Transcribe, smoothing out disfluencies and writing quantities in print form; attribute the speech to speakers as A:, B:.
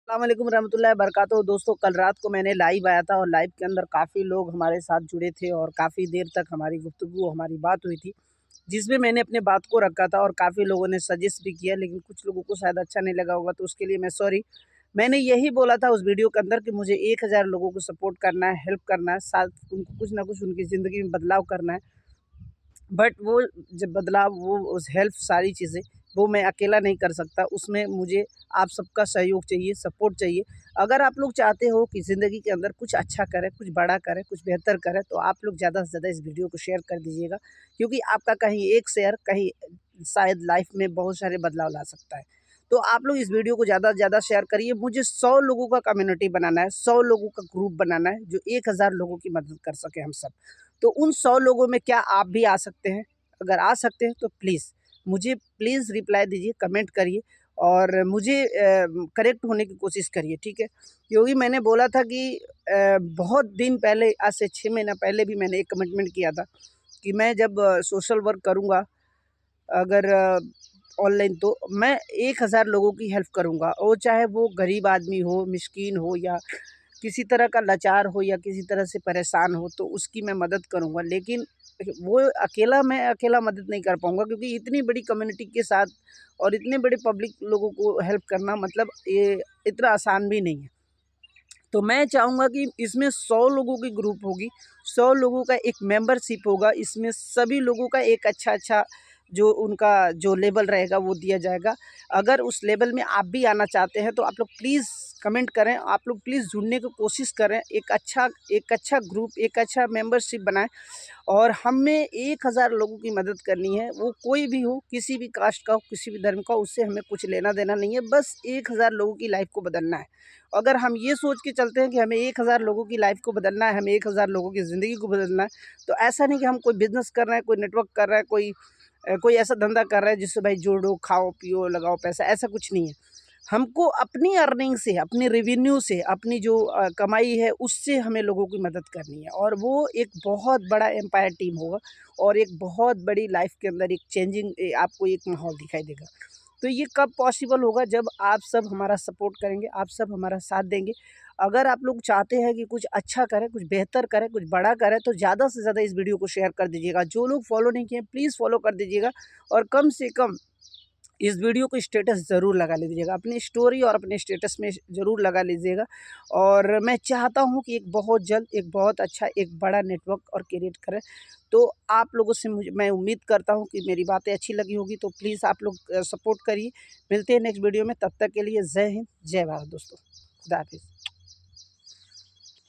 A: अस्सलाम वालेकुम रहमतुल्लाहि बरकातहू। दोस्तों, कल रात को मैंने लाइव आया था और लाइव के अंदर काफ़ी लोग हमारे साथ जुड़े थे और काफ़ी देर तक हमारी गुफ्तगू हमारी बात हुई थी, जिसमें मैंने अपने बात को रखा था और काफ़ी लोगों ने सजेस्ट भी किया, लेकिन कुछ लोगों को शायद अच्छा नहीं लगा होगा, तो उसके लिए मैं सॉरी। मैंने यही बोला था उस वीडियो के अंदर कि मुझे 1000 लोगों को सपोर्ट करना है, हेल्प करना है, साथ उनको कुछ ना कुछ उनकी ज़िंदगी में बदलाव करना है। बट वो जब बदलाव, वो उस हेल्प, सारी चीज़ें वो मैं अकेला नहीं कर सकता, उसमें मुझे आप सबका सहयोग चाहिए, सपोर्ट चाहिए। अगर आप लोग चाहते हो कि ज़िंदगी के अंदर कुछ अच्छा करें, कुछ बड़ा करें, कुछ बेहतर करें, तो आप लोग ज़्यादा से ज़्यादा इस वीडियो को शेयर कर दीजिएगा, क्योंकि आपका कहीं एक शेयर कहीं शायद लाइफ में बहुत सारे बदलाव ला सकता है। तो आप लोग इस वीडियो को ज़्यादा से ज़्यादा शेयर करिए। मुझे 100 लोगों का कम्युनिटी बनाना है, 100 लोगों का ग्रुप बनाना है, जो 1000 लोगों की मदद कर सकें हम सब। तो उन 100 लोगों में क्या आप भी आ सकते हैं? अगर आ सकते हैं तो मुझे प्लीज़ रिप्लाई दीजिए, कमेंट करिए और मुझे करेक्ट होने की कोशिश करिए, ठीक है? क्योंकि मैंने बोला था कि बहुत दिन पहले, आज से 6 महीना पहले भी मैंने एक कमिटमेंट किया था कि मैं जब सोशल वर्क करूँगा, अगर ऑनलाइन, तो मैं 1000 लोगों की हेल्प करूँगा, और चाहे वो गरीब आदमी हो, मिस्कीन हो, या किसी तरह का लाचार हो, या किसी तरह से परेशान हो, तो उसकी मैं मदद करूँगा। लेकिन वो मैं अकेला मदद नहीं कर पाऊँगा, क्योंकि इतनी बड़ी कम्युनिटी के साथ और इतने बड़े पब्लिक लोगों को हेल्प करना, मतलब ये इतना आसान भी नहीं है। तो मैं चाहूँगा कि इसमें 100 लोगों की ग्रुप होगी, 100 लोगों का एक मेंबरशिप होगा, इसमें सभी लोगों का एक अच्छा-अच्छा जो उनका जो लेवल रहेगा वो दिया जाएगा। अगर उस लेवल में आप भी आना चाहते हैं तो आप लोग प्लीज़ कमेंट करें, आप लोग प्लीज़ जुड़ने की कोशिश करें, एक अच्छा ग्रुप, एक अच्छा मेंबरशिप बनाएँ और हमें 1000 लोगों की मदद करनी है। वो कोई भी हो, किसी भी कास्ट का हो, किसी भी धर्म का हो, उससे हमें कुछ लेना-देना नहीं है, बस 1000 लोगों की लाइफ़ को बदलना है। अगर हम ये सोच के चलते हैं कि हमें 1000 लोगों की लाइफ़ को बदलना है, हमें 1000 लोगों की ज़िंदगी को बदलना है, तो ऐसा नहीं कि हम कोई बिज़नेस कर रहे हैं, कोई नेटवर्क कर रहा है, कोई ऐसा धंधा कर रहा है जिससे भाई जोड़ो, खाओ, पियो, लगाओ पैसा, ऐसा कुछ नहीं है। हमको अपनी अर्निंग से, अपनी रेवेन्यू से, अपनी जो कमाई है, उससे हमें लोगों की मदद करनी है, और वो एक बहुत बड़ा एम्पायर टीम होगा और एक बहुत बड़ी लाइफ़ के अंदर एक चेंजिंग आपको एक माहौल दिखाई देगा। तो ये कब पॉसिबल होगा? जब आप सब हमारा सपोर्ट करेंगे, आप सब हमारा साथ देंगे। अगर आप लोग चाहते हैं कि कुछ अच्छा करें, कुछ बेहतर करें, कुछ बड़ा करें, तो ज़्यादा से ज़्यादा इस वीडियो को शेयर कर दीजिएगा। जो लोग फॉलो नहीं किए हैं, प्लीज़ फॉलो कर दीजिएगा, और कम से कम इस वीडियो को स्टेटस ज़रूर लगा लीजिएगा, अपनी स्टोरी और अपने स्टेटस में ज़रूर लगा लीजिएगा। और मैं चाहता हूँ कि एक बहुत जल्द, एक बहुत अच्छा, एक बड़ा नेटवर्क और क्रिएट करें। तो आप लोगों से मैं उम्मीद करता हूँ कि मेरी बातें अच्छी लगी होगी, तो प्लीज़ आप लोग सपोर्ट करिए। मिलते हैं नेक्स्ट वीडियो में, तब तक के लिए जय हिंद, जय भारत दोस्तों। खुदा हाफिज़।